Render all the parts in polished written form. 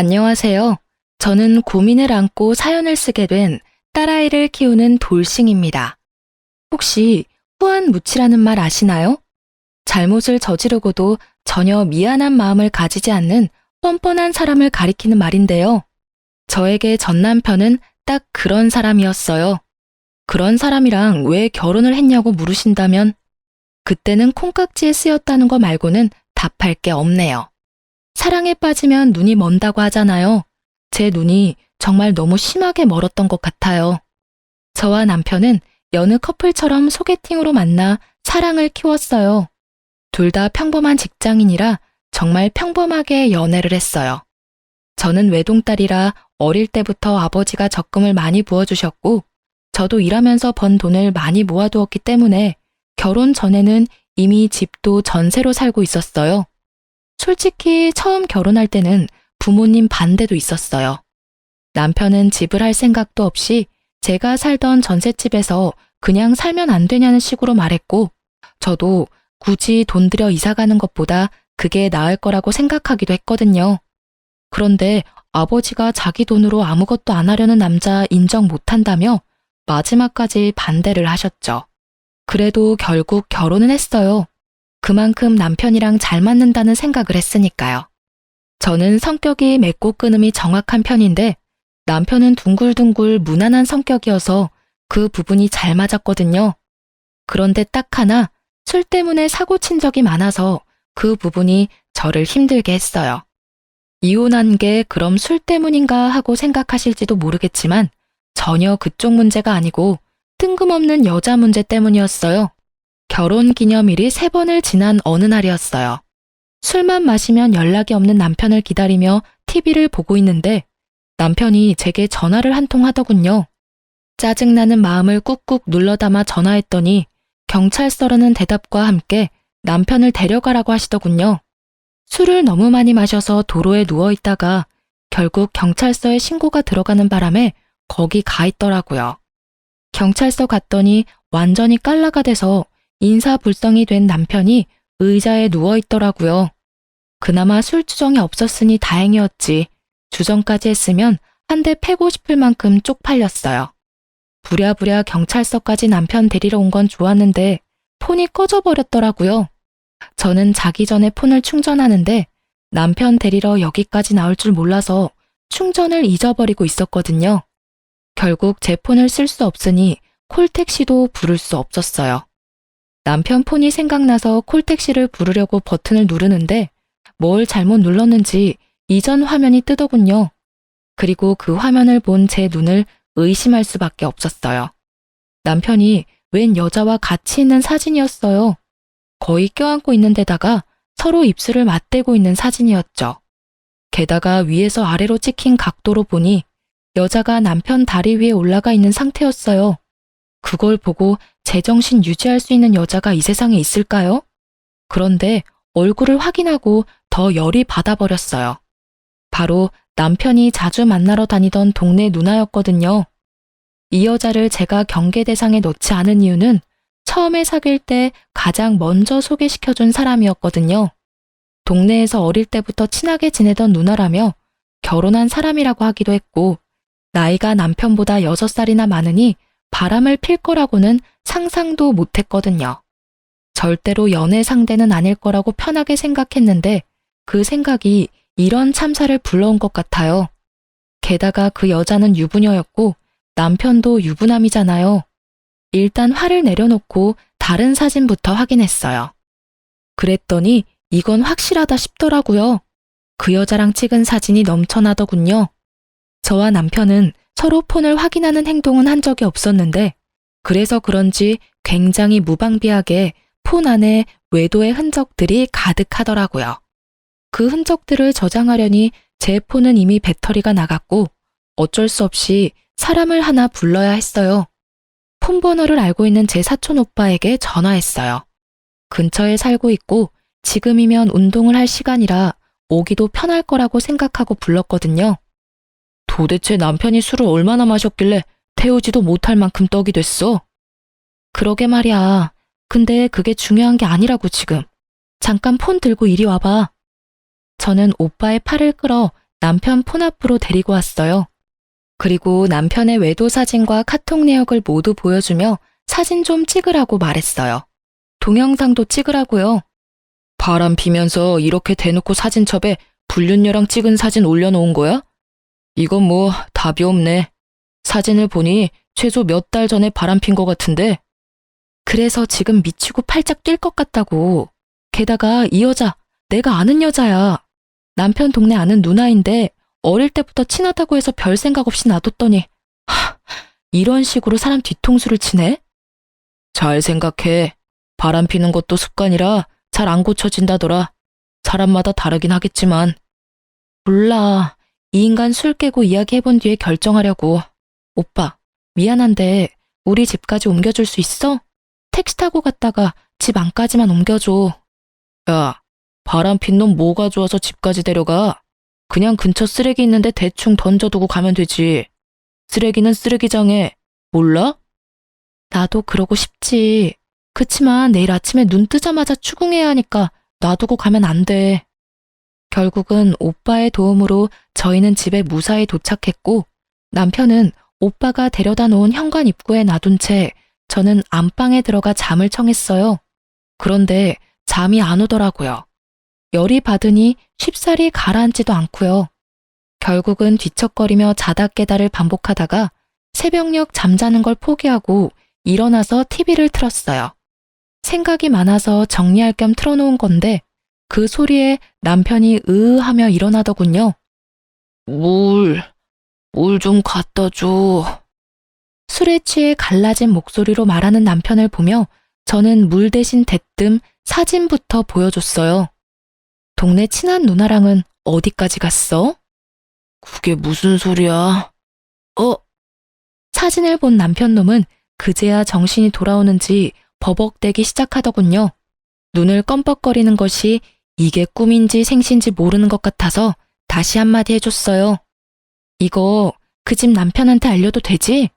안녕하세요. 저는 고민을 안고 사연을 쓰게 된 딸아이를 키우는 돌싱입니다. 혹시 후안무치라는 말 아시나요? 잘못을 저지르고도 전혀 미안한 마음을 가지지 않는 뻔뻔한 사람을 가리키는 말인데요. 저에게 전 남편은 딱 그런 사람이었어요. 그런 사람이랑 왜 결혼을 했냐고 물으신다면 그때는 콩깍지에 쓰였다는 거 말고는 답할 게 없네요. 사랑에 빠지면 눈이 먼다고 하잖아요. 제 눈이 정말 너무 심하게 멀었던 것 같아요. 저와 남편은 여느 커플처럼 소개팅으로 만나 사랑을 키웠어요. 둘 다 평범한 직장인이라 정말 평범하게 연애를 했어요. 저는 외동딸이라 어릴 때부터 아버지가 적금을 많이 부어주셨고, 저도 일하면서 번 돈을 많이 모아두었기 때문에 결혼 전에는 이미 집도 전세로 살고 있었어요. 솔직히 처음 결혼할 때는 부모님 반대도 있었어요. 남편은 집을 할 생각도 없이 제가 살던 전셋집에서 그냥 살면 안 되냐는 식으로 말했고, 저도 굳이 돈 들여 이사 가는 것보다 그게 나을 거라고 생각하기도 했거든요. 그런데 아버지가 자기 돈으로 아무것도 안 하려는 남자 인정 못한다며 마지막까지 반대를 하셨죠. 그래도 결국 결혼은 했어요. 그만큼 남편이랑 잘 맞는다는 생각을 했으니까요. 저는 성격이 맺고 끊음이 정확한 편인데 남편은 둥글둥글 무난한 성격이어서 그 부분이 잘 맞았거든요. 그런데 딱 하나 술 때문에 사고 친 적이 많아서 그 부분이 저를 힘들게 했어요. 이혼한 게 그럼 술 때문인가 하고 생각하실지도 모르겠지만 전혀 그쪽 문제가 아니고 뜬금없는 여자 문제 때문이었어요. 결혼 기념일이 3번을 지난 어느 날이었어요. 술만 마시면 연락이 없는 남편을 기다리며 TV를 보고 있는데 남편이 제게 전화를 한 통 하더군요. 짜증나는 마음을 꾹꾹 눌러 담아 전화했더니 경찰서라는 대답과 함께 남편을 데려가라고 하시더군요. 술을 너무 많이 마셔서 도로에 누워 있다가 결국 경찰서에 신고가 들어가는 바람에 거기 가 있더라고요. 경찰서 갔더니 완전히 깔라가 돼서 인사불성이 된 남편이 의자에 누워 있더라고요. 그나마 술 주정이 없었으니 다행이었지. 주정까지 했으면 한 대 패고 싶을 만큼 쪽팔렸어요. 부랴부랴 경찰서까지 남편 데리러 온 건 좋았는데 폰이 꺼져버렸더라고요. 저는 자기 전에 폰을 충전하는데 남편 데리러 여기까지 나올 줄 몰라서 충전을 잊어버리고 있었거든요. 결국 제 폰을 쓸 수 없으니 콜택시도 부를 수 없었어요. 남편 폰이 생각나서 콜택시를 부르려고 버튼을 누르는데 뭘 잘못 눌렀는지 이전 화면이 뜨더군요. 그리고 그 화면을 본 제 눈을 의심할 수밖에 없었어요. 남편이 웬 여자와 같이 있는 사진이었어요. 거의 껴안고 있는 데다가 서로 입술을 맞대고 있는 사진이었죠. 게다가 위에서 아래로 찍힌 각도로 보니 여자가 남편 다리 위에 올라가 있는 상태였어요. 그걸 보고 제정신 유지할 수 있는 여자가 이 세상에 있을까요? 그런데 얼굴을 확인하고 더 열이 받아버렸어요. 바로 남편이 자주 만나러 다니던 동네 누나였거든요. 이 여자를 제가 경계 대상에 넣지 않은 이유는 처음에 사귈 때 가장 먼저 소개시켜준 사람이었거든요. 동네에서 어릴 때부터 친하게 지내던 누나라며 결혼한 사람이라고 하기도 했고 나이가 남편보다 6살이나 많으니 바람을 필 거라고는 상상도 못했거든요. 절대로 연애 상대는 아닐 거라고 편하게 생각했는데 그 생각이 이런 참사를 불러온 것 같아요. 게다가 그 여자는 유부녀였고 남편도 유부남이잖아요. 일단 화를 내려놓고 다른 사진부터 확인했어요. 그랬더니 이건 확실하다 싶더라고요. 그 여자랑 찍은 사진이 넘쳐나더군요. 저와 남편은 서로 폰을 확인하는 행동은 한 적이 없었는데 그래서 그런지 굉장히 무방비하게 폰 안에 외도의 흔적들이 가득하더라고요. 그 흔적들을 저장하려니 제 폰은 이미 배터리가 나갔고 어쩔 수 없이 사람을 하나 불러야 했어요. 폰 번호를 알고 있는 제 사촌 오빠에게 전화했어요. 근처에 살고 있고 지금이면 운동을 할 시간이라 오기도 편할 거라고 생각하고 불렀거든요. 도대체 남편이 술을 얼마나 마셨길래 태우지도 못할 만큼 떡이 됐어? 그러게 말이야. 근데 그게 중요한 게 아니라고 지금. 잠깐 폰 들고 이리 와봐. 저는 오빠의 팔을 끌어 남편 폰 앞으로 데리고 왔어요. 그리고 남편의 외도 사진과 카톡 내역을 모두 보여주며 사진 좀 찍으라고 말했어요. 동영상도 찍으라고요. 바람 피면서 이렇게 대놓고 사진첩에 불륜녀랑 찍은 사진 올려놓은 거야? 이건 뭐 답이 없네. 사진을 보니 최소 몇 달 전에 바람 핀 것 같은데. 그래서 지금 미치고 팔짝 뛸 것 같다고. 게다가 이 여자 내가 아는 여자야. 남편 동네 아는 누나인데 어릴 때부터 친하다고 해서 별 생각 없이 놔뒀더니 이런 식으로 사람 뒤통수를 치네? 잘 생각해. 바람 피는 것도 습관이라 잘 안 고쳐진다더라. 사람마다 다르긴 하겠지만. 몰라. 이 인간 술 깨고 이야기해본 뒤에 결정하려고. 오빠, 미안한데 우리 집까지 옮겨줄 수 있어? 택시 타고 갔다가 집 안까지만 옮겨줘. 야, 바람 핀 놈 뭐가 좋아서 집까지 데려가? 그냥 근처 쓰레기 있는데 대충 던져두고 가면 되지. 쓰레기는 쓰레기장에. 몰라? 나도 그러고 싶지. 그치만 내일 아침에 눈 뜨자마자 추궁해야 하니까 놔두고 가면 안 돼. 결국은 오빠의 도움으로 저희는 집에 무사히 도착했고 남편은 오빠가 데려다 놓은 현관 입구에 놔둔 채 저는 안방에 들어가 잠을 청했어요. 그런데 잠이 안 오더라고요. 열이 받으니 쉽사리 가라앉지도 않고요. 결국은 뒤척거리며 자다 깨다를 반복하다가 새벽녘 잠자는 걸 포기하고 일어나서 TV를 틀었어요. 생각이 많아서 정리할 겸 틀어놓은 건데 그 소리에 남편이 으으하며 일어나더군요. 물 좀 갖다 줘. 술에 취해 갈라진 목소리로 말하는 남편을 보며 저는 물 대신 대뜸 사진부터 보여줬어요. 동네 친한 누나랑은 어디까지 갔어? 그게 무슨 소리야? 사진을 본 남편놈은 그제야 정신이 돌아오는지 버벅대기 시작하더군요. 눈을 껌뻑거리는 것이 이게 꿈인지 생신지 모르는 것 같아서 다시 한마디 해줬어요. 이거 그 집 남편한테 알려도 되지?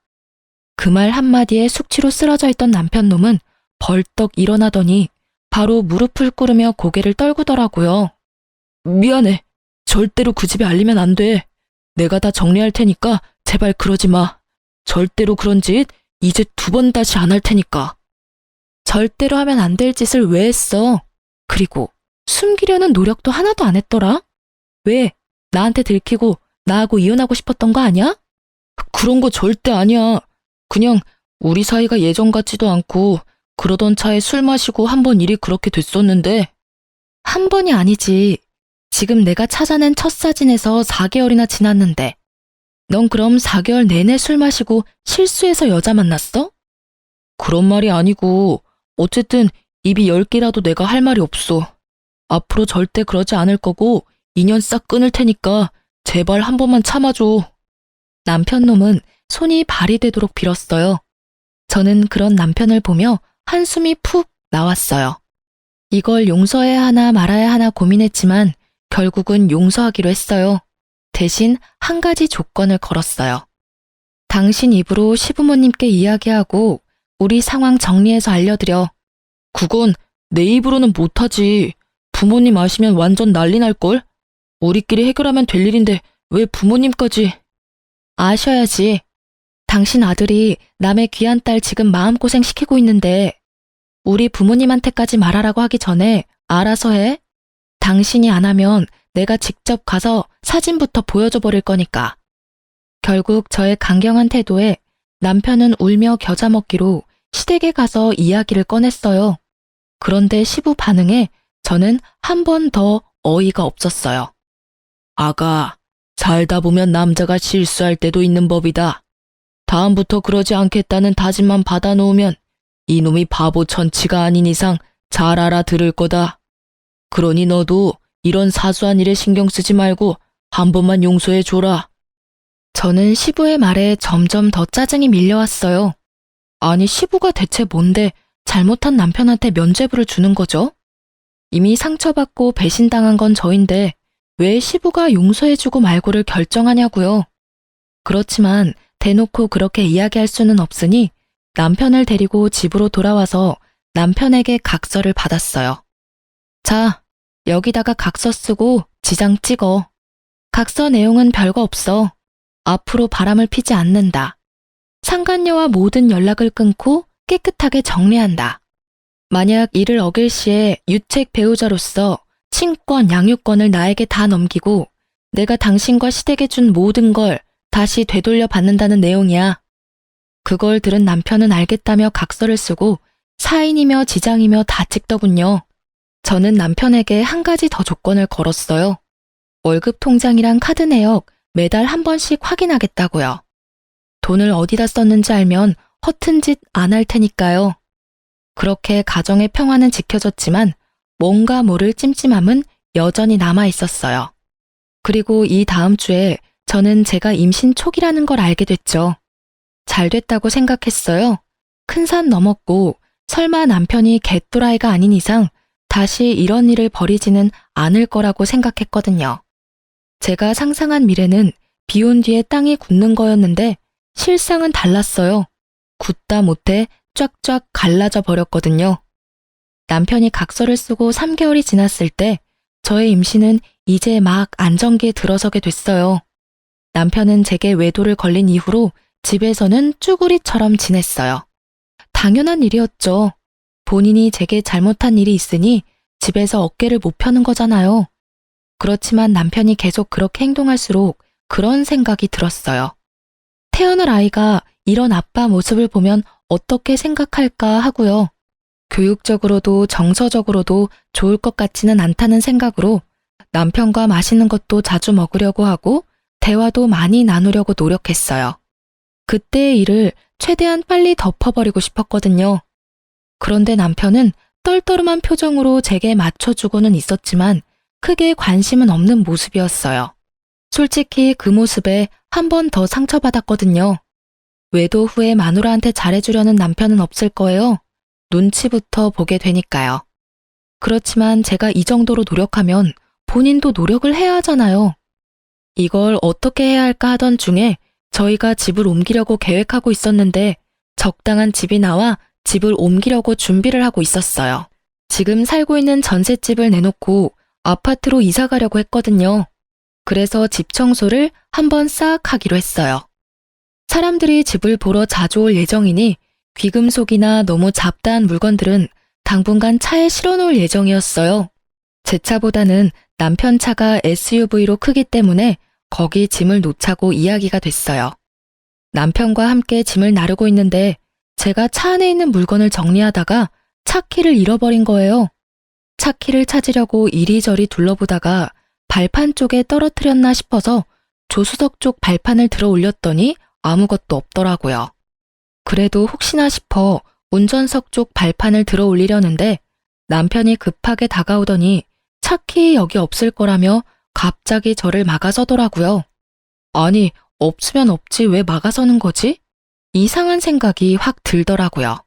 그 말 한마디에 숙취로 쓰러져 있던 남편놈은 벌떡 일어나더니 바로 무릎을 꿇으며 고개를 떨구더라고요. 미안해. 절대로 그 집에 알리면 안 돼. 내가 다 정리할 테니까 제발 그러지 마. 절대로 그런 짓 이제 2번 다시 안 할 테니까. 절대로 하면 안 될 짓을 왜 했어? 그리고 숨기려는 노력도 하나도 안 했더라? 왜? 나한테 들키고 나하고 이혼하고 싶었던 거 아니야? 그런 거 절대 아니야. 그냥 우리 사이가 예전 같지도 않고 그러던 차에 술 마시고 한 번 일이 그렇게 됐었는데. 한 번이 아니지. 지금 내가 찾아낸 첫 사진에서 4개월이나 지났는데 넌 그럼 4개월 내내 술 마시고 실수해서 여자 만났어? 그런 말이 아니고 어쨌든 입이 10개라도 내가 할 말이 없어. 앞으로 절대 그러지 않을 거고 인연 싹 끊을 테니까 제발 한 번만 참아줘. 남편놈은 손이 발이 되도록 빌었어요. 저는 그런 남편을 보며 한숨이 푹 나왔어요. 이걸 용서해야 하나 말아야 하나 고민했지만 결국은 용서하기로 했어요. 대신 한 가지 조건을 걸었어요. 당신 입으로 시부모님께 이야기하고 우리 상황 정리해서 알려드려. 그건 내 입으로는 못하지. 부모님 아시면 완전 난리 날걸? 우리끼리 해결하면 될 일인데 왜 부모님까지. 아셔야지. 당신 아들이 남의 귀한 딸 지금 마음고생 시키고 있는데 우리 부모님한테까지 말하라고 하기 전에 알아서 해. 당신이 안 하면 내가 직접 가서 사진부터 보여줘 버릴 거니까. 결국 저의 강경한 태도에 남편은 울며 겨자 먹기로 시댁에 가서 이야기를 꺼냈어요. 그런데 시부 반응에 저는 한 번 더 어이가 없었어요. 아가, 살다 보면 남자가 실수할 때도 있는 법이다. 다음부터 그러지 않겠다는 다짐만 받아놓으면 이놈이 바보 천치가 아닌 이상 잘 알아들을 거다. 그러니 너도 이런 사소한 일에 신경 쓰지 말고 한 번만 용서해 줘라. 저는 시부의 말에 점점 더 짜증이 밀려왔어요. 아니 시부가 대체 뭔데 잘못한 남편한테 면죄부를 주는 거죠? 이미 상처받고 배신당한 건 저인데 왜 시부가 용서해주고 말고를 결정하냐고요. 그렇지만 대놓고 그렇게 이야기할 수는 없으니 남편을 데리고 집으로 돌아와서 남편에게 각서를 받았어요. 자, 여기다가 각서 쓰고 지장 찍어. 각서 내용은 별거 없어. 앞으로 바람을 피지 않는다. 상간녀와 모든 연락을 끊고 깨끗하게 정리한다. 만약 이를 어길 시에 유책 배우자로서 친권, 양육권을 나에게 다 넘기고 내가 당신과 시댁에 준 모든 걸 다시 되돌려 받는다는 내용이야. 그걸 들은 남편은 알겠다며 각서를 쓰고 사인이며 지장이며 다 찍더군요. 저는 남편에게 한 가지 더 조건을 걸었어요. 월급 통장이랑 카드 내역 매달 한 번씩 확인하겠다고요. 돈을 어디다 썼는지 알면 허튼 짓 안 할 테니까요. 그렇게 가정의 평화는 지켜졌지만 뭔가 모를 찜찜함은 여전히 남아 있었어요. 그리고 이 다음 주에 저는 제가 임신 초기라는 걸 알게 됐죠. 잘 됐다고 생각했어요. 큰 산 넘었고 설마 남편이 개또라이가 아닌 이상 다시 이런 일을 벌이지는 않을 거라고 생각했거든요. 제가 상상한 미래는 비 온 뒤에 땅이 굳는 거였는데 실상은 달랐어요. 굳다 못해 쫙쫙 갈라져 버렸거든요. 남편이 각서를 쓰고 3개월이 지났을 때 저의 임신은 이제 막 안정기에 들어서게 됐어요. 남편은 제게 외도를 걸린 이후로 집에서는 쭈구리처럼 지냈어요. 당연한 일이었죠. 본인이 제게 잘못한 일이 있으니 집에서 어깨를 못 펴는 거잖아요. 그렇지만 남편이 계속 그렇게 행동할수록 그런 생각이 들었어요. 태어날 아이가 이런 아빠 모습을 보면 어떻게 생각할까 하고요. 교육적으로도 정서적으로도 좋을 것 같지는 않다는 생각으로 남편과 맛있는 것도 자주 먹으려고 하고 대화도 많이 나누려고 노력했어요. 그때의 일을 최대한 빨리 덮어버리고 싶었거든요. 그런데 남편은 떨떠름한 표정으로 제게 맞춰주고는 있었지만 크게 관심은 없는 모습이었어요. 솔직히 그 모습에 한 번 더 상처받았거든요. 외도 후에 마누라한테 잘해주려는 남편은 없을 거예요. 눈치부터 보게 되니까요. 그렇지만 제가 이 정도로 노력하면 본인도 노력을 해야 하잖아요. 이걸 어떻게 해야 할까 하던 중에 저희가 집을 옮기려고 계획하고 있었는데 적당한 집이 나와 집을 옮기려고 준비를 하고 있었어요. 지금 살고 있는 전셋집을 내놓고 아파트로 이사 가려고 했거든요. 그래서 집 청소를 한번 싹 하기로 했어요. 사람들이 집을 보러 자주 올 예정이니 귀금속이나 너무 잡다한 물건들은 당분간 차에 실어놓을 예정이었어요. 제 차보다는 남편 차가 SUV로 크기 때문에 거기 짐을 놓자고 이야기가 됐어요. 남편과 함께 짐을 나르고 있는데 제가 차 안에 있는 물건을 정리하다가 차 키를 잃어버린 거예요. 차 키를 찾으려고 이리저리 둘러보다가 발판 쪽에 떨어뜨렸나 싶어서 조수석 쪽 발판을 들어 올렸더니 아무것도 없더라고요. 그래도 혹시나 싶어 운전석 쪽 발판을 들어 올리려는데 남편이 급하게 다가오더니 차 키 여기 없을 거라며 갑자기 저를 막아서더라고요. 아니, 없으면 없지 왜 막아서는 거지? 이상한 생각이 확 들더라고요.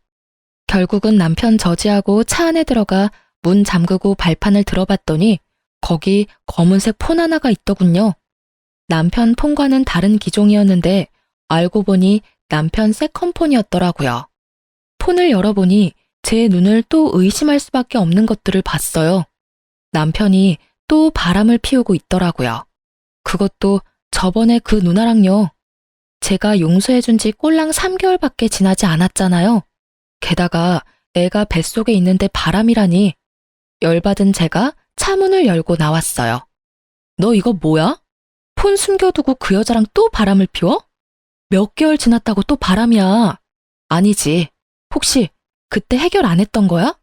결국은 남편 저지하고 차 안에 들어가 문 잠그고 발판을 들어봤더니 거기 검은색 폰 하나가 있더군요. 남편 폰과는 다른 기종이었는데 알고 보니 남편 세컨폰이었더라고요. 폰을 열어보니 제 눈을 또 의심할 수밖에 없는 것들을 봤어요. 남편이 또 바람을 피우고 있더라고요. 그것도 저번에 그 누나랑요. 제가 용서해준 지 꼴랑 3개월밖에 지나지 않았잖아요. 게다가 애가 뱃속에 있는데 바람이라니. 열받은 제가 차문을 열고 나왔어요. 너 이거 뭐야? 폰 숨겨두고 그 여자랑 또 바람을 피워? 몇 개월 지났다고 또 바람이야. 아니지. 혹시 그때 해결 안 했던 거야?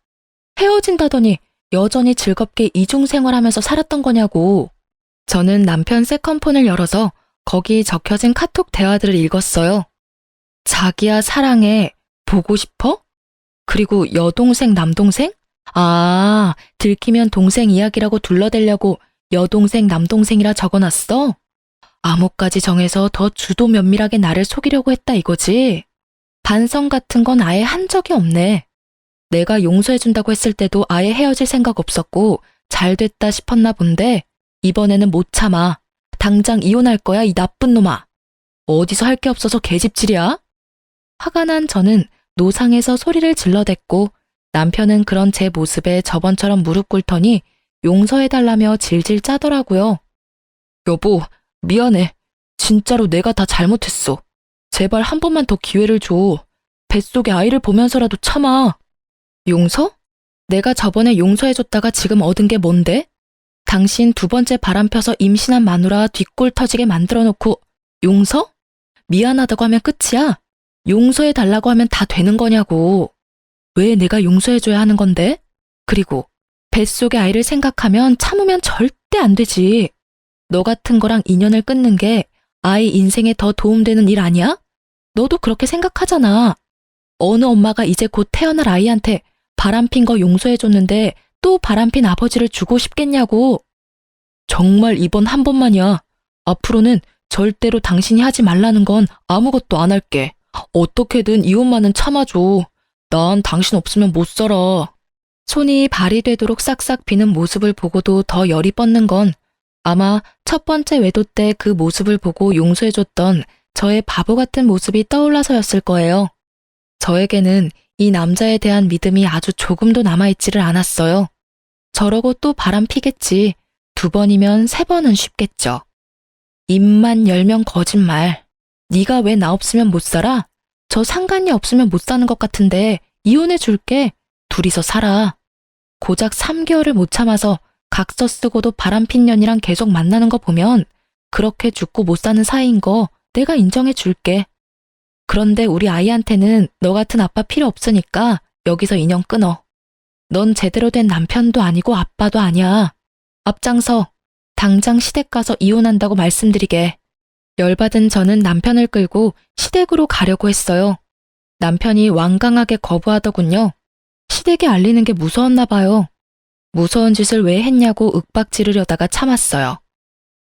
헤어진다더니 여전히 즐겁게 이중생활하면서 살았던 거냐고. 저는 남편 세컨폰을 열어서 거기 적혀진 카톡 대화들을 읽었어요. 자기야 사랑해. 보고 싶어? 그리고 여동생 남동생? 아, 들키면 동생 이야기라고 둘러대려고 여동생 남동생이라 적어놨어? 암호까지 정해서 더 주도 면밀하게 나를 속이려고 했다 이거지? 반성 같은 건 아예 한 적이 없네. 내가 용서해준다고 했을 때도 아예 헤어질 생각 없었고 잘 됐다 싶었나 본데 이번에는 못 참아. 당장 이혼할 거야 이 나쁜 놈아. 어디서 할 게 없어서 계집질이야? 화가 난 저는 노상에서 소리를 질러댔고 남편은 그런 제 모습에 저번처럼 무릎 꿇더니 용서해달라며 질질 짜더라고요. 여보, 미안해. 진짜로 내가 다 잘못했어. 제발 한 번만 더 기회를 줘. 뱃속에 아이를 보면서라도 참아. 용서? 내가 저번에 용서해줬다가 지금 얻은 게 뭔데? 당신 두 번째 바람 펴서 임신한 마누라 뒷골 터지게 만들어 놓고 용서? 미안하다고 하면 끝이야? 용서해달라고 하면 다 되는 거냐고. 왜 내가 용서해줘야 하는 건데? 그리고 뱃속의 아이를 생각하면 참으면 절대 안 되지. 너 같은 거랑 인연을 끊는 게 아이 인생에 더 도움되는 일 아니야? 너도 그렇게 생각하잖아. 어느 엄마가 이제 곧 태어날 아이한테 바람핀 거 용서해줬는데 또 바람핀 아버지를 주고 싶겠냐고. 정말 이번 한 번만이야. 앞으로는 절대로 당신이 하지 말라는 건 아무것도 안 할게. 어떻게든 이혼만은 참아줘. 난 당신 없으면 못 살아. 손이 발이 되도록 싹싹 비는 모습을 보고도 더 열이 뻗는 건 아마 첫 번째 외도 때 그 모습을 보고 용서해줬던 저의 바보 같은 모습이 떠올라서였을 거예요. 저에게는 이 남자에 대한 믿음이 아주 조금도 남아있지를 않았어요. 저러고 또 바람 피겠지. 2번이면 3번은 쉽겠죠. 입만 열면 거짓말. 네가 왜 나 없으면 못 살아? 저 상간녀 없으면 못 사는 것 같은데 이혼해 줄게. 둘이서 살아. 고작 3개월을 못 참아서 각서 쓰고도 바람핀 년이랑 계속 만나는 거 보면 그렇게 죽고 못 사는 사이인 거 내가 인정해 줄게. 그런데 우리 아이한테는 너 같은 아빠 필요 없으니까 여기서 인연 끊어. 넌 제대로 된 남편도 아니고 아빠도 아니야. 앞장서. 당장 시댁 가서 이혼한다고 말씀드리게. 열받은 저는 남편을 끌고 시댁으로 가려고 했어요. 남편이 완강하게 거부하더군요. 시댁에 알리는 게 무서웠나 봐요. 무서운 짓을 왜 했냐고 윽박 지르려다가 참았어요.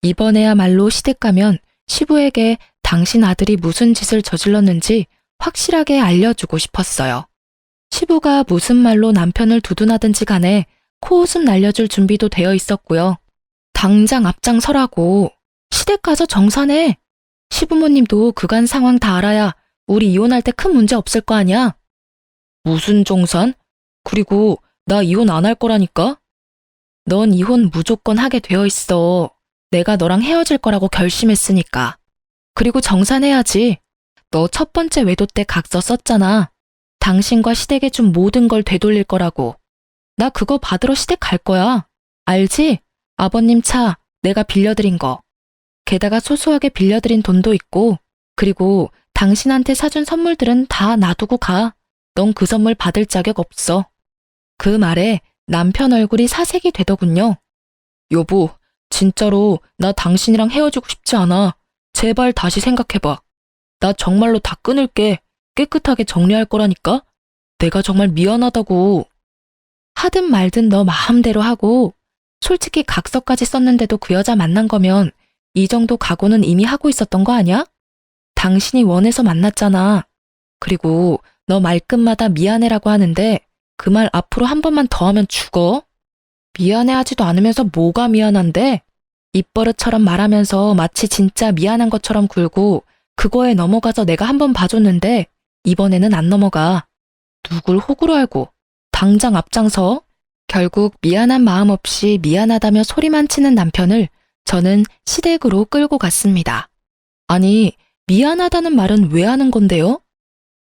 이번에야말로 시댁 가면 시부에게 당신 아들이 무슨 짓을 저질렀는지 확실하게 알려주고 싶었어요. 시부가 무슨 말로 남편을 두둔하든지 간에 코웃음 날려줄 준비도 되어 있었고요. 당장 앞장서라고. 시댁 가서 정산해. 시부모님도 그간 상황 다 알아야 우리 이혼할 때 큰 문제 없을 거 아니야? 무슨 정산? 그리고 나 이혼 안 할 거라니까? 넌 이혼 무조건 하게 되어 있어. 내가 너랑 헤어질 거라고 결심했으니까. 그리고 정산해야지. 너 첫 번째 외도 때 각서 썼잖아. 당신과 시댁에 준 모든 걸 되돌릴 거라고. 나 그거 받으러 시댁 갈 거야. 알지? 아버님 차 내가 빌려드린 거. 게다가 소소하게 빌려드린 돈도 있고, 그리고 당신한테 사준 선물들은 다 놔두고 가. 넌 그 선물 받을 자격 없어. 그 말에 남편 얼굴이 사색이 되더군요. 여보, 진짜로 나 당신이랑 헤어지고 싶지 않아. 제발 다시 생각해봐. 나 정말로 다 끊을게. 깨끗하게 정리할 거라니까? 내가 정말 미안하다고. 하든 말든 너 마음대로 하고, 솔직히 각서까지 썼는데도 그 여자 만난 거면 이 정도 각오는 이미 하고 있었던 거 아니야? 당신이 원해서 만났잖아. 그리고 너 말끝마다 미안해라고 하는데 그 말 앞으로 한 번만 더 하면 죽어? 미안해하지도 않으면서 뭐가 미안한데? 입버릇처럼 말하면서 마치 진짜 미안한 것처럼 굴고 그거에 넘어가서 내가 한 번 봐줬는데 이번에는 안 넘어가. 누굴 호구로 알고 당장 앞장서. 결국 미안한 마음 없이 미안하다며 소리만 치는 남편을 저는 시댁으로 끌고 갔습니다. 아니, 미안하다는 말은 왜 하는 건데요?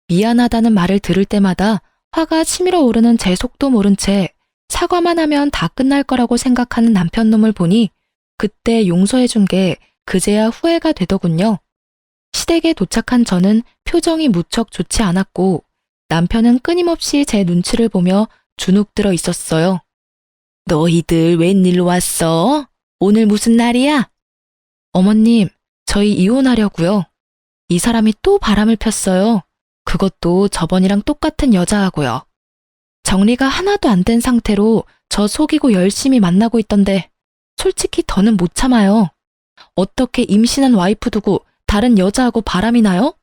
미안하다는 말을 들을 때마다 화가 치밀어 오르는 제 속도 모른 채 사과만 하면 다 끝날 거라고 생각하는 남편 놈을 보니 그때 용서해준 게 그제야 후회가 되더군요. 시댁에 도착한 저는 표정이 무척 좋지 않았고 남편은 끊임없이 제 눈치를 보며 주눅 들어 있었어요. 너희들 웬일로 왔어? 오늘 무슨 날이야? 어머님, 저희 이혼하려고요. 이 사람이 또 바람을 폈어요. 그것도 저번이랑 똑같은 여자하고요. 정리가 하나도 안 된 상태로 저 속이고 열심히 만나고 있던데 솔직히 더는 못 참아요. 어떻게 임신한 와이프 두고 다른 여자하고 바람이 나요?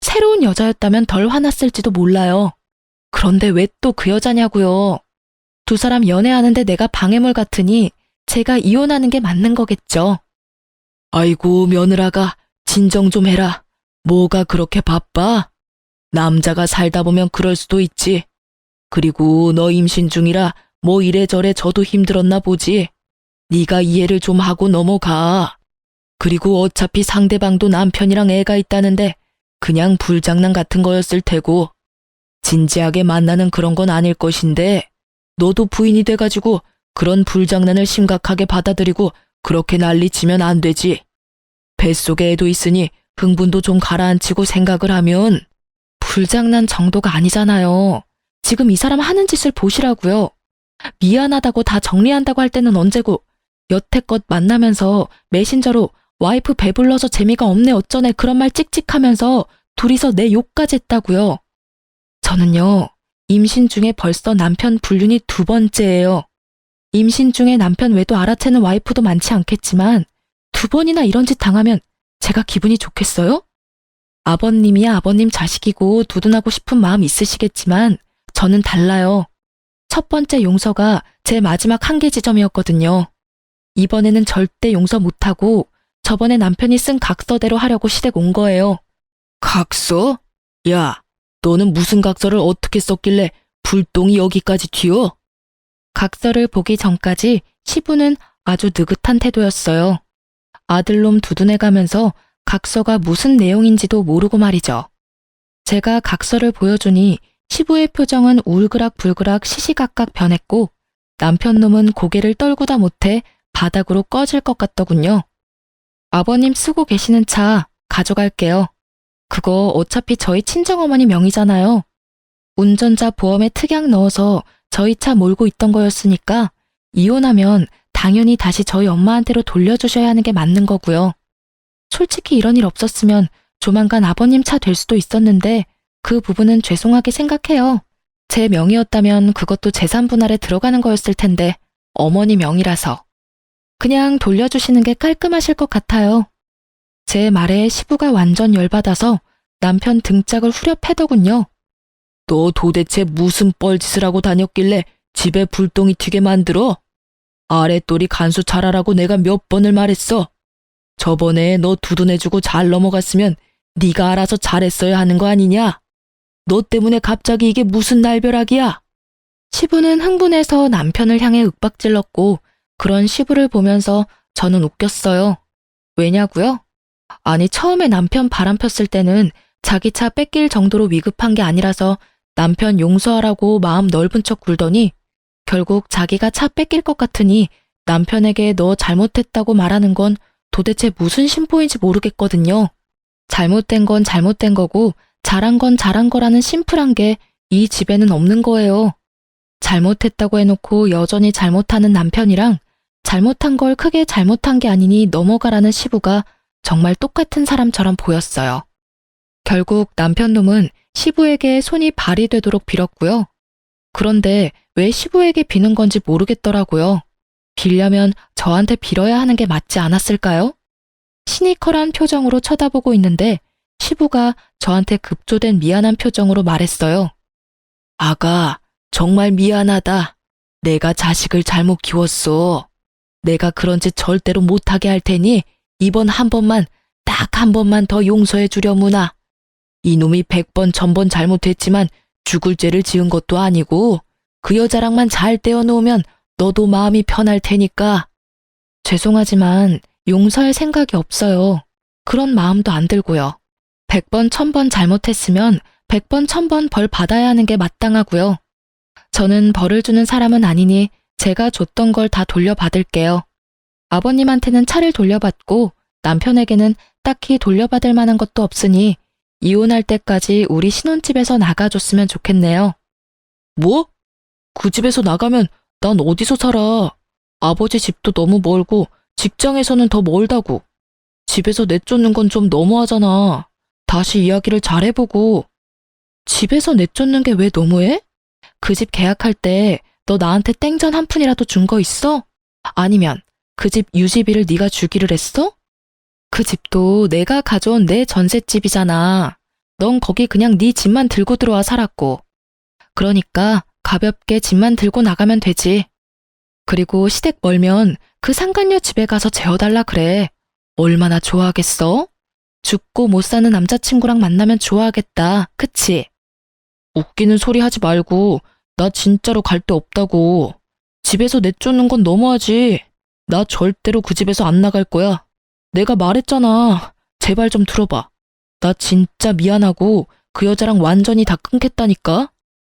새로운 여자였다면 덜 화났을지도 몰라요. 그런데 왜 또 그 여자냐고요. 두 사람 연애하는데 내가 방해물 같으니 제가 이혼하는 게 맞는 거겠죠. 아이고 며느라가 진정 좀 해라. 뭐가 그렇게 바빠? 남자가 살다 보면 그럴 수도 있지. 그리고 너 임신 중이라 뭐 이래저래 저도 힘들었나 보지. 네가 이해를 좀 하고 넘어가. 그리고 어차피 상대방도 남편이랑 애가 있다는데 그냥 불장난 같은 거였을 테고 진지하게 만나는 그런 건 아닐 것인데 너도 부인이 돼가지고 그런 불장난을 심각하게 받아들이고 그렇게 난리치면 안 되지. 뱃속에 애도 있으니 흥분도 좀 가라앉히고 생각을 하면 불장난 정도가 아니잖아요. 지금 이 사람 하는 짓을 보시라고요. 미안하다고 다 정리한다고 할 때는 언제고 여태껏 만나면서 메신저로 와이프 배불러서 재미가 없네 어쩌네 그런 말 찍찍하면서 둘이서 내 욕까지 했다고요. 저는요, 임신 중에 벌써 남편 불륜이 2번째예요. 임신 중에 남편 외도 알아채는 와이프도 많지 않겠지만 2번이나 이런 짓 당하면 제가 기분이 좋겠어요? 아버님이야 아버님 자식이고 두둔하고 싶은 마음 있으시겠지만 저는 달라요. 첫 번째 용서가 제 마지막 한계 지점이었거든요. 이번에는 절대 용서 못하고 저번에 남편이 쓴 각서대로 하려고 시댁 온 거예요. 각서? 야, 너는 무슨 각서를 어떻게 썼길래 불똥이 여기까지 튀어? 각서를 보기 전까지 시부는 아주 느긋한 태도였어요. 아들놈 두둔해가면서 각서가 무슨 내용인지도 모르고 말이죠. 제가 각서를 보여주니 시부의 표정은 울그락불그락 시시각각 변했고 남편놈은 고개를 떨구다 못해 바닥으로 꺼질 것 같더군요. 아버님 쓰고 계시는 차 가져갈게요. 그거 어차피 저희 친정어머니 명의잖아요. 운전자 보험에 특약 넣어서 저희 차 몰고 있던 거였으니까 이혼하면 당연히 다시 저희 엄마한테로 돌려주셔야 하는 게 맞는 거고요. 솔직히 이런 일 없었으면 조만간 아버님 차 될 수도 있었는데 그 부분은 죄송하게 생각해요. 제 명의였다면 그것도 재산 분할에 들어가는 거였을 텐데 어머니 명의라서. 그냥 돌려주시는 게 깔끔하실 것 같아요. 제 말에 시부가 완전 열받아서 남편 등짝을 후려 패더군요. 너 도대체 무슨 뻘짓을 하고 다녔길래 집에 불똥이 튀게 만들어? 아랫돌이 간수 잘하라고 내가 몇 번을 말했어. 저번에 너 두둔해주고 잘 넘어갔으면 네가 알아서 잘했어야 하는 거 아니냐? 너 때문에 갑자기 이게 무슨 날벼락이야? 시부는 흥분해서 남편을 향해 윽박질렀고 그런 시부를 보면서 저는 웃겼어요. 왜냐고요? 아니 처음에 남편 바람 폈을 때는 자기 차 뺏길 정도로 위급한 게 아니라서 남편 용서하라고 마음 넓은 척 굴더니 결국 자기가 차 뺏길 것 같으니 남편에게 너 잘못했다고 말하는 건 도대체 무슨 심보인지 모르겠거든요. 잘못된 건 잘못된 거고 잘한 건 잘한 거라는 심플한 게 이 집에는 없는 거예요. 잘못했다고 해놓고 여전히 잘못하는 남편이랑 잘못한 걸 크게 잘못한 게 아니니 넘어가라는 시부가 정말 똑같은 사람처럼 보였어요. 결국 남편놈은 시부에게 손이 발이 되도록 빌었고요. 그런데 왜 시부에게 비는 건지 모르겠더라고요. 빌려면 저한테 빌어야 하는 게 맞지 않았을까요? 시니컬한 표정으로 쳐다보고 있는데 시부가 저한테 급조된 미안한 표정으로 말했어요. 아가, 정말 미안하다. 내가 자식을 잘못 키웠어. 내가 그런 짓 절대로 못하게 할 테니 이번 한 번만, 딱 한 번만 더 용서해 주려무나. 이놈이 100번 1000번 잘못했지만 죽을 죄를 지은 것도 아니고 그 여자랑만 잘 떼어놓으면 너도 마음이 편할 테니까. 죄송하지만 용서할 생각이 없어요. 그런 마음도 안 들고요. 100번 1000번 잘못했으면 100번 1000번 벌 받아야 하는 게 마땅하고요. 저는 벌을 주는 사람은 아니니 제가 줬던 걸 다 돌려받을게요. 아버님한테는 차를 돌려받고 남편에게는 딱히 돌려받을 만한 것도 없으니 이혼할 때까지 우리 신혼집에서 나가줬으면 좋겠네요. 뭐? 그 집에서 나가면 난 어디서 살아? 아버지 집도 너무 멀고 직장에서는 더 멀다고. 집에서 내쫓는 건 좀 너무하잖아. 다시 이야기를 잘 해보고. 집에서 내쫓는 게 왜 너무해? 그 집 계약할 때 너 나한테 땡전 한 푼이라도 준 거 있어? 아니면 그 집 유지비를 네가 주기를 했어? 그 집도 내가 가져온 내 전셋집이잖아. 넌 거기 그냥 네 집만 들고 들어와 살았고. 그러니까 가볍게 집만 들고 나가면 되지. 그리고 시댁 멀면 그 상간녀 집에 가서 재워달라 그래. 얼마나 좋아하겠어? 죽고 못 사는 남자친구랑 만나면 좋아하겠다. 그치? 웃기는 소리 하지 말고 나 진짜로 갈 데 없다고. 집에서 내쫓는 건 너무하지. 나 절대로 그 집에서 안 나갈 거야. 내가 말했잖아. 제발 좀 들어봐. 나 진짜 미안하고 그 여자랑 완전히 다 끊겠다니까.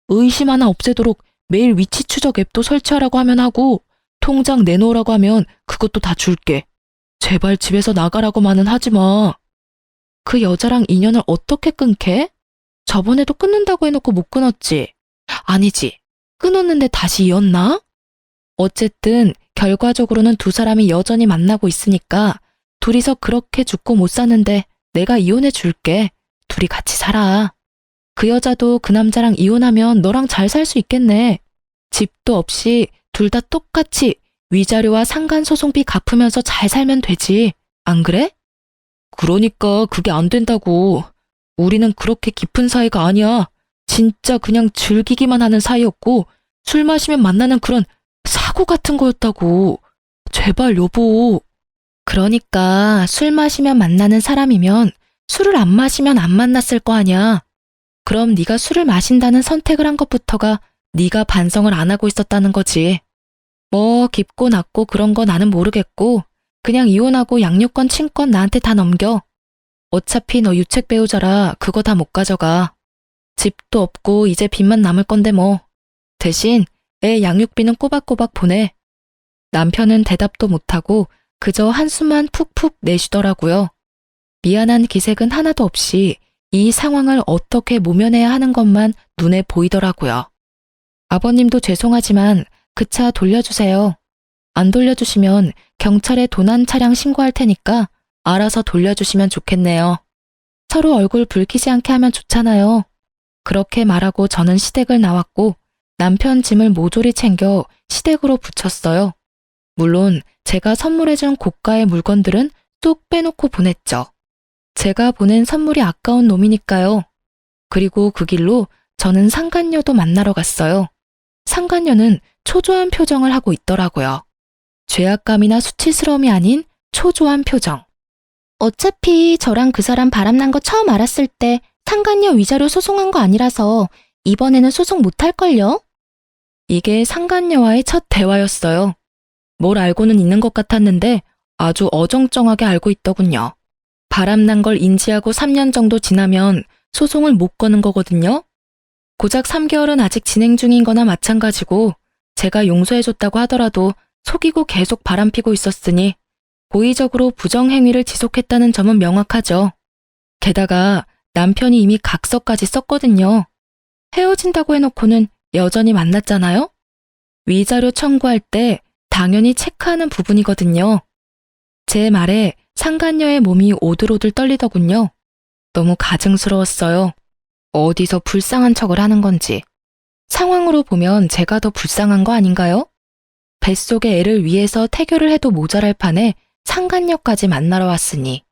의심 하나 없애도록 매일 위치 추적 앱도 설치하라고 하면 하고 통장 내놓으라고 하면 그것도 다 줄게. 제발 집에서 나가라고만은 하지 마. 그 여자랑 인연을 어떻게 끊게? 저번에도 끊는다고 해놓고 못 끊었지. 아니지. 끊었는데 다시 이었나? 어쨌든 결과적으로는 두 사람이 여전히 만나고 있으니까 둘이서 그렇게 죽고 못 사는데 내가 이혼해 줄게. 둘이 같이 살아. 그 여자도 그 남자랑 이혼하면 너랑 잘 살 수 있겠네. 집도 없이 둘 다 똑같이 위자료와 상간소송비 갚으면서 잘 살면 되지. 안 그래? 그러니까 그게 안 된다고. 우리는 그렇게 깊은 사이가 아니야. 진짜 그냥 즐기기만 하는 사이였고 술 마시면 만나는 그런 사고 같은 거였다고. 제발 여보. 그러니까 술 마시면 만나는 사람이면 술을 안 마시면 안 만났을 거 아니야. 그럼 네가 술을 마신다는 선택을 한 것부터가 네가 반성을 안 하고 있었다는 거지. 뭐 깊고 낮고 그런 거 나는 모르겠고 그냥 이혼하고 양육권 친권 나한테 다 넘겨. 어차피 너 유책 배우자라 그거 다 못 가져가. 집도 없고 이제 빚만 남을 건데 뭐. 대신 애 양육비는 꼬박꼬박 보내. 남편은 대답도 못하고 그저 한숨만 푹푹 내쉬더라고요. 미안한 기색은 하나도 없이 이 상황을 어떻게 모면해야 하는 것만 눈에 보이더라고요. 아버님도 죄송하지만 그 차 돌려주세요. 안 돌려주시면 경찰에 도난 차량 신고할 테니까 알아서 돌려주시면 좋겠네요. 서로 얼굴 붉히지 않게 하면 좋잖아요. 그렇게 말하고 저는 시댁을 나왔고 남편 짐을 모조리 챙겨 시댁으로 붙였어요. 물론 제가 선물해준 고가의 물건들은 뚝 빼놓고 보냈죠. 제가 보낸 선물이 아까운 놈이니까요. 그리고 그 길로 저는 상간녀도 만나러 갔어요. 상간녀는 초조한 표정을 하고 있더라고요. 죄악감이나 수치스러움이 아닌 초조한 표정. 어차피 저랑 그 사람 바람난 거 처음 알았을 때 상간녀 위자료 소송한 거 아니라서 이번에는 소송 못할걸요? 이게 상간녀와의 첫 대화였어요. 뭘 알고는 있는 것 같았는데 아주 어정쩡하게 알고 있더군요. 바람난 걸 인지하고 3년 정도 지나면 소송을 못 거는 거거든요. 고작 3개월은 아직 진행 중인 거나 마찬가지고 제가 용서해줬다고 하더라도 속이고 계속 바람피고 있었으니 고의적으로 부정행위를 지속했다는 점은 명확하죠. 게다가 남편이 이미 각서까지 썼거든요. 헤어진다고 해놓고는 여전히 만났잖아요? 위자료 청구할 때 당연히 체크하는 부분이거든요. 제 말에 상간녀의 몸이 오들오들 떨리더군요. 너무 가증스러웠어요. 어디서 불쌍한 척을 하는 건지. 상황으로 보면 제가 더 불쌍한 거 아닌가요? 뱃속의 애를 위해서 태교를 해도 모자랄 판에 상간녀까지 만나러 왔으니.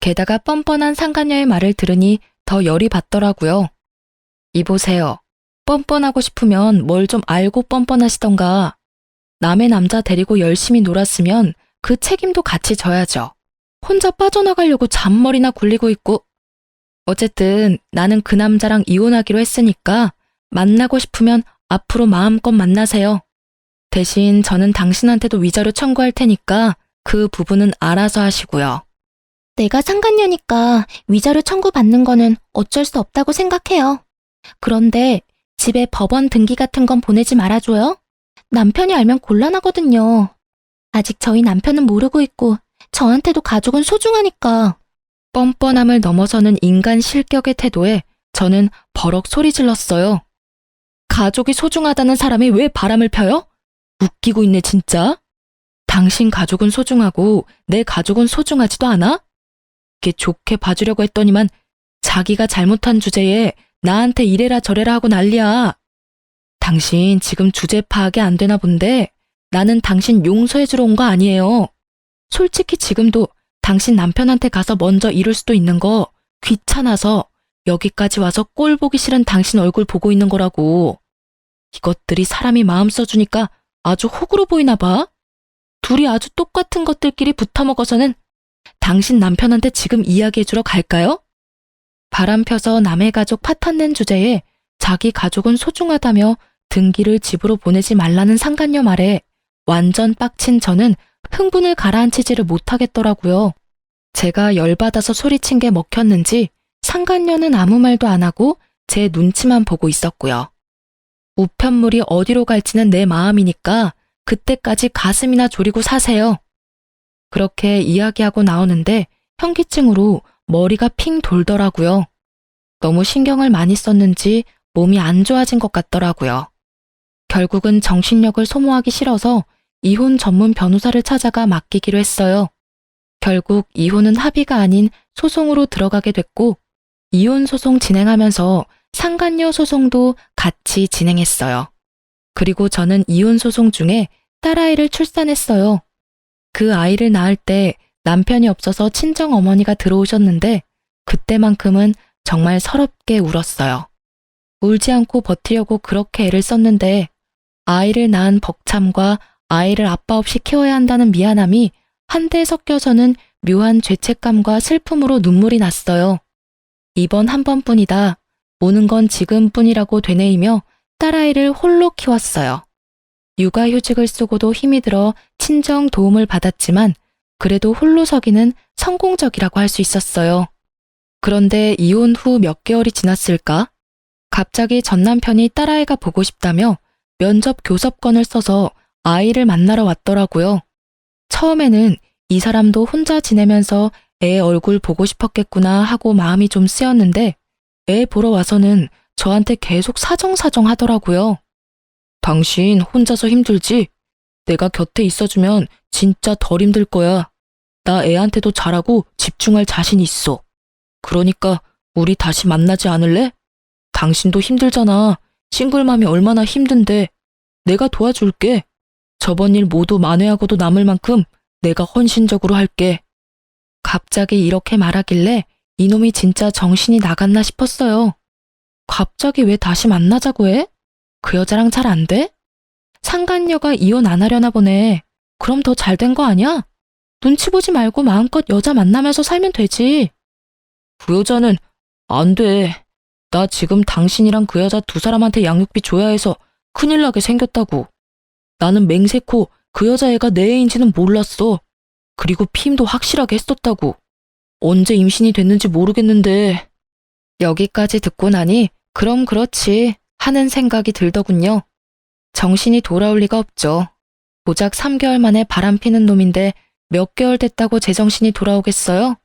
게다가 뻔뻔한 상간녀의 말을 들으니 더 열이 받더라고요. 이보세요. 뻔뻔하고 싶으면 뭘 좀 알고 뻔뻔하시던가. 남의 남자 데리고 열심히 놀았으면 그 책임도 같이 져야죠. 혼자 빠져나가려고 잔머리나 굴리고 있고. 어쨌든 나는 그 남자랑 이혼하기로 했으니까 만나고 싶으면 앞으로 마음껏 만나세요. 대신 저는 당신한테도 위자료 청구할 테니까 그 부분은 알아서 하시고요. 내가 상간녀니까 위자료 청구받는 거는 어쩔 수 없다고 생각해요. 그런데 집에 법원 등기 같은 건 보내지 말아줘요. 남편이 알면 곤란하거든요. 아직 저희 남편은 모르고 있고 저한테도 가족은 소중하니까. 뻔뻔함을 넘어서는 인간 실격의 태도에 저는 버럭 소리 질렀어요. 가족이 소중하다는 사람이 왜 바람을 펴요? 웃기고 있네 진짜. 당신 가족은 소중하고 내 가족은 소중하지도 않아? 이렇게 좋게 봐주려고 했더니만 자기가 잘못한 주제에 나한테 이래라 저래라 하고 난리야. 당신 지금 주제 파악이 안 되나 본데 나는 당신 용서해주러 온 거 아니에요. 솔직히 지금도 당신 남편한테 가서 먼저 이룰 수도 있는 거 귀찮아서 여기까지 와서 꼴 보기 싫은 당신 얼굴 보고 있는 거라고. 이것들이 사람이 마음 써주니까 아주 호구로 보이나 봐. 둘이 아주 똑같은 것들끼리 붙어먹어서는 당신 남편한테 지금 이야기해주러 갈까요? 바람 펴서 남의 가족 파탄낸 주제에 자기 가족은 소중하다며 등기를 집으로 보내지 말라는 상간녀 말에 완전 빡친 저는 흥분을 가라앉히지를 못하겠더라고요. 제가 열받아서 소리친 게 먹혔는지 상간녀는 아무 말도 안 하고 제 눈치만 보고 있었고요. 우편물이 어디로 갈지는 내 마음이니까 그때까지 가슴이나 졸이고 사세요. 그렇게 이야기하고 나오는데 현기증으로 머리가 핑 돌더라고요. 너무 신경을 많이 썼는지 몸이 안 좋아진 것 같더라고요. 결국은 정신력을 소모하기 싫어서 이혼 전문 변호사를 찾아가 맡기기로 했어요. 결국 이혼은 합의가 아닌 소송으로 들어가게 됐고, 이혼 소송 진행하면서 상간녀 소송도 같이 진행했어요. 그리고 저는 이혼 소송 중에 딸아이를 출산했어요. 그 아이를 낳을 때 남편이 없어서 친정 어머니가 들어오셨는데 그때만큼은 정말 서럽게 울었어요. 울지 않고 버티려고 그렇게 애를 썼는데 아이를 낳은 벅참과 아이를 아빠 없이 키워야 한다는 미안함이 한데 섞여서는 묘한 죄책감과 슬픔으로 눈물이 났어요. 이번 한 번뿐이다. 오는 건 지금뿐이라고 되뇌이며 딸아이를 홀로 키웠어요. 육아휴직을 쓰고도 힘이 들어 친정 도움을 받았지만 그래도 홀로 서기는 성공적이라고 할 수 있었어요. 그런데 이혼 후 몇 개월이 지났을까? 갑자기 전 남편이 딸아이가 보고 싶다며 면접 교섭권을 써서 아이를 만나러 왔더라고요. 처음에는 이 사람도 혼자 지내면서 애 얼굴 보고 싶었겠구나 하고 마음이 좀 쓰였는데 애 보러 와서는 저한테 계속 사정사정 하더라고요. 당신 혼자서 힘들지? 내가 곁에 있어주면 진짜 덜 힘들 거야. 나 애한테도 잘하고 집중할 자신 있어. 그러니까 우리 다시 만나지 않을래? 당신도 힘들잖아. 싱글맘이 얼마나 힘든데. 내가 도와줄게. 저번 일 모두 만회하고도 남을 만큼 내가 헌신적으로 할게. 갑자기 이렇게 말하길래 이놈이 진짜 정신이 나갔나 싶었어요. 갑자기 왜 다시 만나자고 해? 그 여자랑 잘 안 돼? 상간녀가 이혼 안 하려나 보네. 그럼 더 잘 된 거 아니야? 눈치 보지 말고 마음껏 여자 만나면서 살면 되지. 그 여자는 안 돼. 나 지금 당신이랑 그 여자 두 사람한테 양육비 줘야 해서 큰일 나게 생겼다고. 나는 맹세코 그 여자애가 내 애인지는 몰랐어. 그리고 피임도 확실하게 했었다고. 언제 임신이 됐는지 모르겠는데. 여기까지 듣고 나니 그럼 그렇지 하는 생각이 들더군요. 정신이 돌아올 리가 없죠. 고작 3개월 만에 바람피는 놈인데 몇 개월 됐다고 제정신이 돌아오겠어요?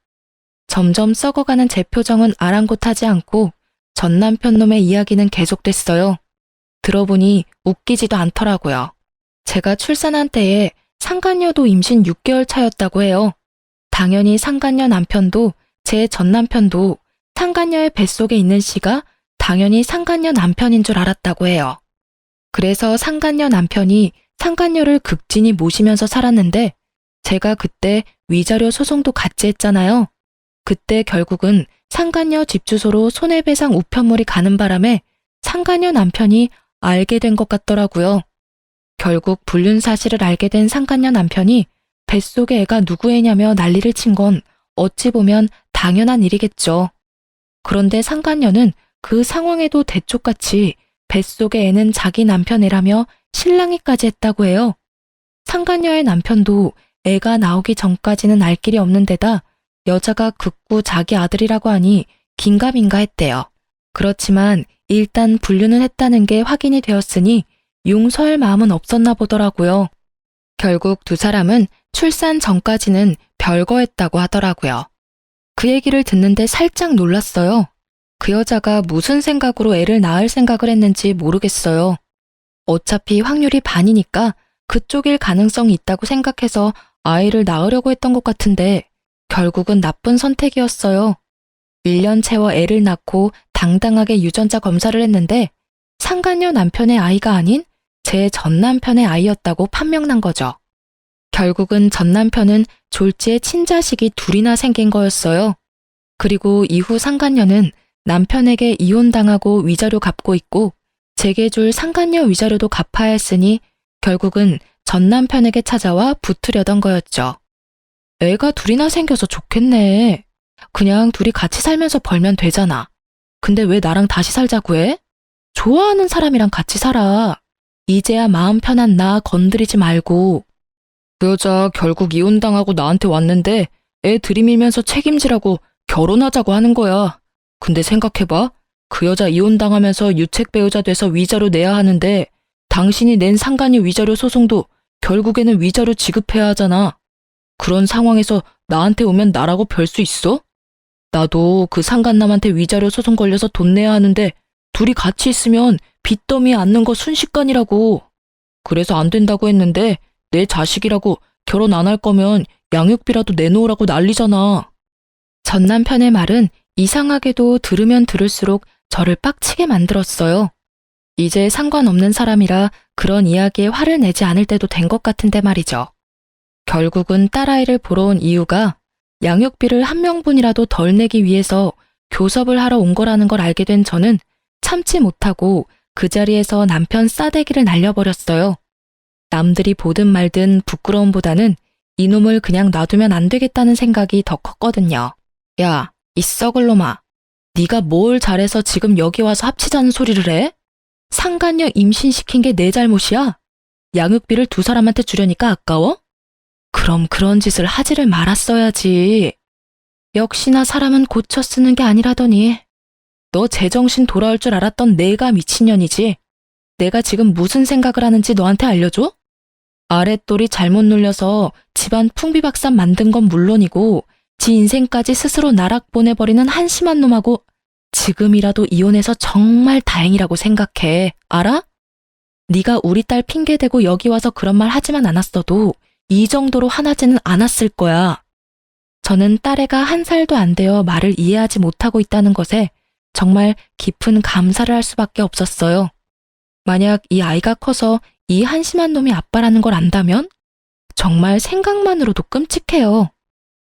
점점 썩어가는 제 표정은 아랑곳하지 않고 전 남편 놈의 이야기는 계속됐어요. 들어보니 웃기지도 않더라고요. 제가 출산한 때에 상간녀도 임신 6개월 차였다고 해요. 당연히 상간녀 남편도 제 전 남편도 상간녀의 뱃속에 있는 씨가 당연히 상간녀 남편인 줄 알았다고 해요. 그래서 상간녀 남편이 상간녀를 극진히 모시면서 살았는데 제가 그때 위자료 소송도 같이 했잖아요. 그때 결국은 상간녀 집 주소로 손해배상 우편물이 가는 바람에 상간녀 남편이 알게 된 것 같더라고요. 결국 불륜 사실을 알게 된 상간녀 남편이 뱃속에 애가 누구 애냐며 난리를 친 건 어찌 보면 당연한 일이겠죠. 그런데 상간녀는 그 상황에도 대쪽같이 뱃속의 애는 자기 남편 애라며 실랑이까지 했다고 해요. 상간녀의 남편도 애가 나오기 전까지는 알 길이 없는 데다 여자가 극구 자기 아들이라고 하니 긴가민가 했대요. 그렇지만 일단 불륜은 했다는 게 확인이 되었으니 용서할 마음은 없었나 보더라고요. 결국 두 사람은 출산 전까지는 별거했다고 하더라고요. 그 얘기를 듣는데 살짝 놀랐어요. 그 여자가 무슨 생각으로 애를 낳을 생각을 했는지 모르겠어요. 어차피 확률이 반이니까 그쪽일 가능성이 있다고 생각해서 아이를 낳으려고 했던 것 같은데 결국은 나쁜 선택이었어요. 1년 채워 애를 낳고 당당하게 유전자 검사를 했는데 상간녀 남편의 아이가 아닌 제 전 남편의 아이였다고 판명난 거죠. 결국은 전 남편은 졸지에 친자식이 둘이나 생긴 거였어요. 그리고 이후 상간녀는 남편에게 이혼당하고 위자료 갚고 있고 제게 줄 상간녀 위자료도 갚아야 했으니 결국은 전 남편에게 찾아와 붙으려던 거였죠. 애가 둘이나 생겨서 좋겠네. 그냥 둘이 같이 살면서 벌면 되잖아. 근데 왜 나랑 다시 살자고 해? 좋아하는 사람이랑 같이 살아. 이제야 마음 편한 나 건드리지 말고. 그 여자 결국 이혼당하고 나한테 왔는데 애 들이밀면서 책임지라고 결혼하자고 하는 거야. 근데 생각해봐. 그 여자 이혼당하면서 유책 배우자 돼서 위자료 내야 하는데 당신이 낸 상간녀 위자료 소송도 결국에는 위자료 지급해야 하잖아. 그런 상황에서 나한테 오면 나라고 별 수 있어? 나도 그 상간남한테 위자료 소송 걸려서 돈 내야 하는데 둘이 같이 있으면 빚더미에 앉는 거 순식간이라고. 그래서 안 된다고 했는데 내 자식이라고 결혼 안 할 거면 양육비라도 내놓으라고 난리잖아. 전 남편의 말은 이상하게도 들으면 들을수록 저를 빡치게 만들었어요. 이제 상관없는 사람이라 그런 이야기에 화를 내지 않을 때도 된 것 같은데 말이죠. 결국은 딸아이를 보러 온 이유가 양육비를 한 명분이라도 덜 내기 위해서 교섭을 하러 온 거라는 걸 알게 된 저는 참지 못하고 그 자리에서 남편 싸대기를 날려버렸어요. 남들이 보든 말든 부끄러움보다는 이놈을 그냥 놔두면 안 되겠다는 생각이 더 컸거든요. 야, 이 썩을 놈아. 네가 뭘 잘해서 지금 여기 와서 합치자는 소리를 해? 상간녀 임신시킨 게 내 잘못이야? 양육비를 두 사람한테 주려니까 아까워? 그럼 그런 짓을 하지를 말았어야지. 역시나 사람은 고쳐 쓰는 게 아니라더니. 너 제정신 돌아올 줄 알았던 내가 미친년이지. 내가 지금 무슨 생각을 하는지 너한테 알려줘? 아랫돌이 잘못 눌려서 집안 풍비박산 만든 건 물론이고 지 인생까지 스스로 나락 보내버리는 한심한 놈하고 지금이라도 이혼해서 정말 다행이라고 생각해. 알아? 네가 우리 딸 핑계대고 여기 와서 그런 말 하지만 않았어도 이 정도로 화나지는 않았을 거야. 저는 딸애가 1살도 안 되어 말을 이해하지 못하고 있다는 것에 정말 깊은 감사를 할 수밖에 없었어요. 만약 이 아이가 커서 이 한심한 놈이 아빠라는 걸 안다면 정말 생각만으로도 끔찍해요.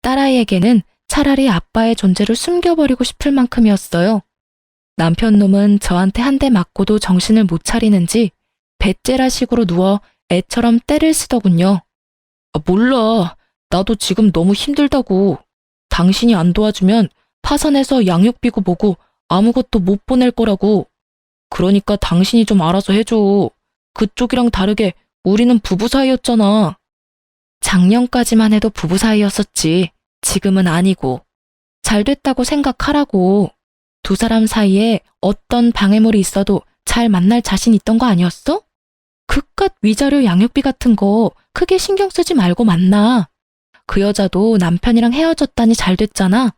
딸아이에게는 차라리 아빠의 존재를 숨겨버리고 싶을 만큼이었어요. 남편 놈은 저한테 한 대 맞고도 정신을 못 차리는지 배째라식으로 누워 애처럼 떼를 쓰더군요. 몰라. 나도 지금 너무 힘들다고. 당신이 안 도와주면 파산해서 양육비고 뭐고 아무것도 못 보낼 거라고. 그러니까 당신이 좀 알아서 해줘. 그쪽이랑 다르게 우리는 부부 사이였잖아. 작년까지만 해도 부부 사이였었지. 지금은 아니고. 잘 됐다고 생각하라고. 두 사람 사이에 어떤 방해물이 있어도 잘 만날 자신 있던 거 아니었어? 그깟 위자료 양육비 같은 거 크게 신경 쓰지 말고 만나. 그 여자도 남편이랑 헤어졌다니 잘 됐잖아.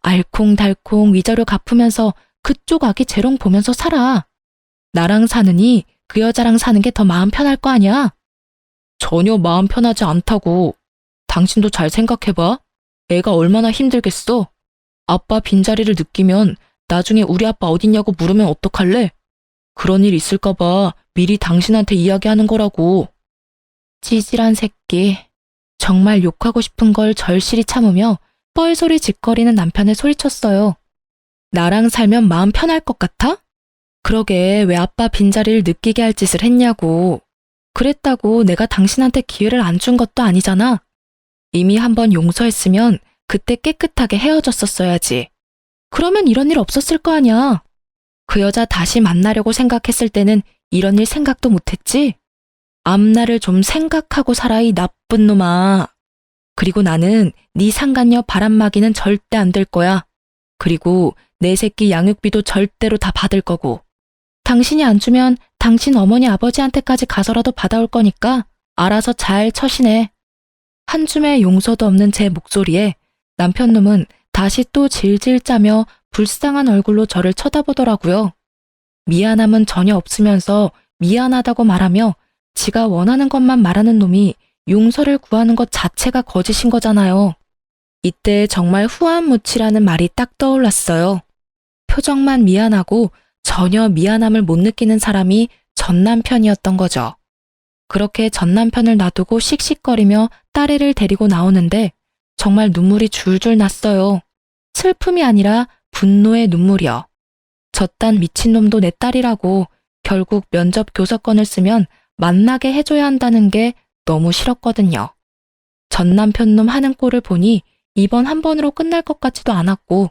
알콩달콩 위자료 갚으면서 그쪽 아기 재롱 보면서 살아. 나랑 사느니 그 여자랑 사는 게 더 마음 편할 거 아니야? 전혀 마음 편하지 않다고. 당신도 잘 생각해봐. 애가 얼마나 힘들겠어? 아빠 빈자리를 느끼면 나중에 우리 아빠 어딨냐고 물으면 어떡할래? 그런 일 있을까봐 미리 당신한테 이야기하는 거라고. 찌질한 새끼. 정말 욕하고 싶은 걸 절실히 참으며 뻘소리 짓거리는 남편을 소리쳤어요. 나랑 살면 마음 편할 것 같아? 그러게 왜 아빠 빈자리를 느끼게 할 짓을 했냐고. 그랬다고 내가 당신한테 기회를 안 준 것도 아니잖아. 이미 한번 용서했으면 그때 깨끗하게 헤어졌었어야지. 그러면 이런 일 없었을 거 아니야. 그 여자 다시 만나려고 생각했을 때는 이런 일 생각도 못했지. 앞날을 좀 생각하고 살아 이 나쁜 놈아. 그리고 나는 네 상간녀 바람막이는 절대 안 될 거야. 그리고 내 새끼 양육비도 절대로 다 받을 거고. 당신이 안 주면 당신 어머니 아버지한테까지 가서라도 받아올 거니까 알아서 잘 처신해. 한 줌의 용서도 없는 제 목소리에 남편 놈은 다시 또 질질 짜며 불쌍한 얼굴로 저를 쳐다보더라고요. 미안함은 전혀 없으면서 미안하다고 말하며 지가 원하는 것만 말하는 놈이 용서를 구하는 것 자체가 거짓인 거잖아요. 이때 정말 후안무치라는 말이 딱 떠올랐어요. 표정만 미안하고 전혀 미안함을 못 느끼는 사람이 전 남편이었던 거죠. 그렇게 전 남편을 놔두고 씩씩거리며 딸애를 데리고 나오는데 정말 눈물이 줄줄 났어요. 슬픔이 아니라 분노의 눈물이요. 저딴 미친놈도 내 딸이라고 결국 면접 교섭권을 쓰면 만나게 해줘야 한다는 게 너무 싫었거든요. 전 남편 놈 하는 꼴을 보니 이번 한 번으로 끝날 것 같지도 않았고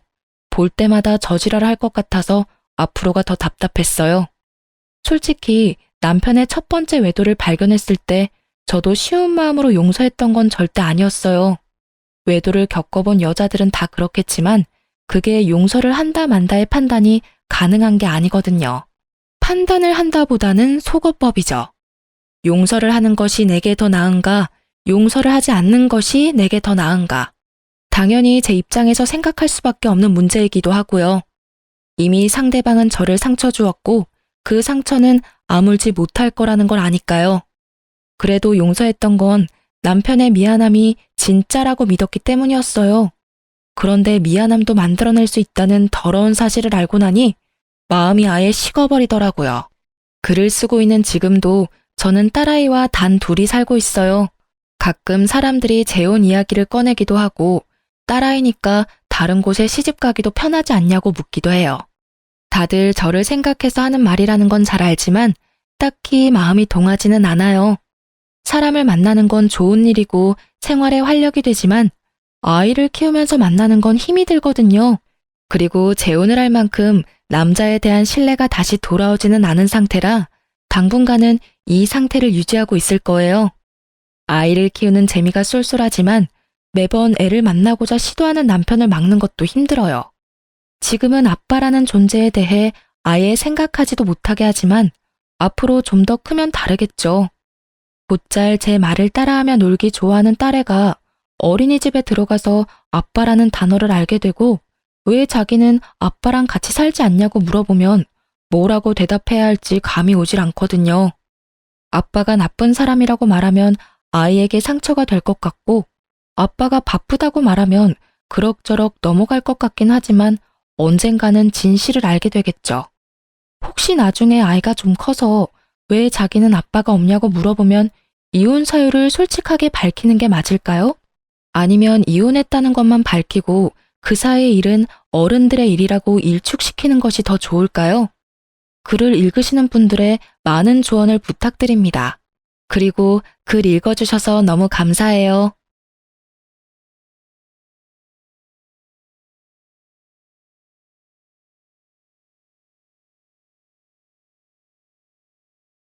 볼 때마다 저지랄 할 것 같아서 앞으로가 더 답답했어요. 솔직히 남편의 첫 번째 외도를 발견했을 때 저도 쉬운 마음으로 용서했던 건 절대 아니었어요. 외도를 겪어본 여자들은 다 그렇겠지만 그게 용서를 한다 만다의 판단이 가능한 게 아니거든요. 판단을 한다보다는 속어법이죠. 용서를 하는 것이 내게 더 나은가, 용서를 하지 않는 것이 내게 더 나은가. 당연히 제 입장에서 생각할 수밖에 없는 문제이기도 하고요. 이미 상대방은 저를 상처 주었고 그 상처는 아물지 못할 거라는 걸 아니까요. 그래도 용서했던 건 남편의 미안함이 진짜라고 믿었기 때문이었어요. 그런데 미안함도 만들어낼 수 있다는 더러운 사실을 알고 나니 마음이 아예 식어버리더라고요. 글을 쓰고 있는 지금도 저는 딸아이와 단 둘이 살고 있어요. 가끔 사람들이 재혼 이야기를 꺼내기도 하고 딸아이니까 다른 곳에 시집 가기도 편하지 않냐고 묻기도 해요. 다들 저를 생각해서 하는 말이라는 건 잘 알지만 딱히 마음이 동하지는 않아요. 사람을 만나는 건 좋은 일이고 생활에 활력이 되지만 아이를 키우면서 만나는 건 힘이 들거든요. 그리고 재혼을 할 만큼 남자에 대한 신뢰가 다시 돌아오지는 않은 상태라 당분간은 이 상태를 유지하고 있을 거예요. 아이를 키우는 재미가 쏠쏠하지만 매번 애를 만나고자 시도하는 남편을 막는 것도 힘들어요. 지금은 아빠라는 존재에 대해 아예 생각하지도 못하게 하지만 앞으로 좀 더 크면 다르겠죠. 곧잘 제 말을 따라하며 놀기 좋아하는 딸애가 어린이집에 들어가서 아빠라는 단어를 알게 되고 왜 자기는 아빠랑 같이 살지 않냐고 물어보면 뭐라고 대답해야 할지 감이 오질 않거든요. 아빠가 나쁜 사람이라고 말하면 아이에게 상처가 될 것 같고 아빠가 바쁘다고 말하면 그럭저럭 넘어갈 것 같긴 하지만 언젠가는 진실을 알게 되겠죠. 혹시 나중에 아이가 좀 커서 왜 자기는 아빠가 없냐고 물어보면 이혼 사유를 솔직하게 밝히는 게 맞을까요? 아니면 이혼했다는 것만 밝히고 그 사이의 일은 어른들의 일이라고 일축시키는 것이 더 좋을까요? 글을 읽으시는 분들의 많은 조언을 부탁드립니다. 그리고 글 읽어주셔서 너무 감사해요.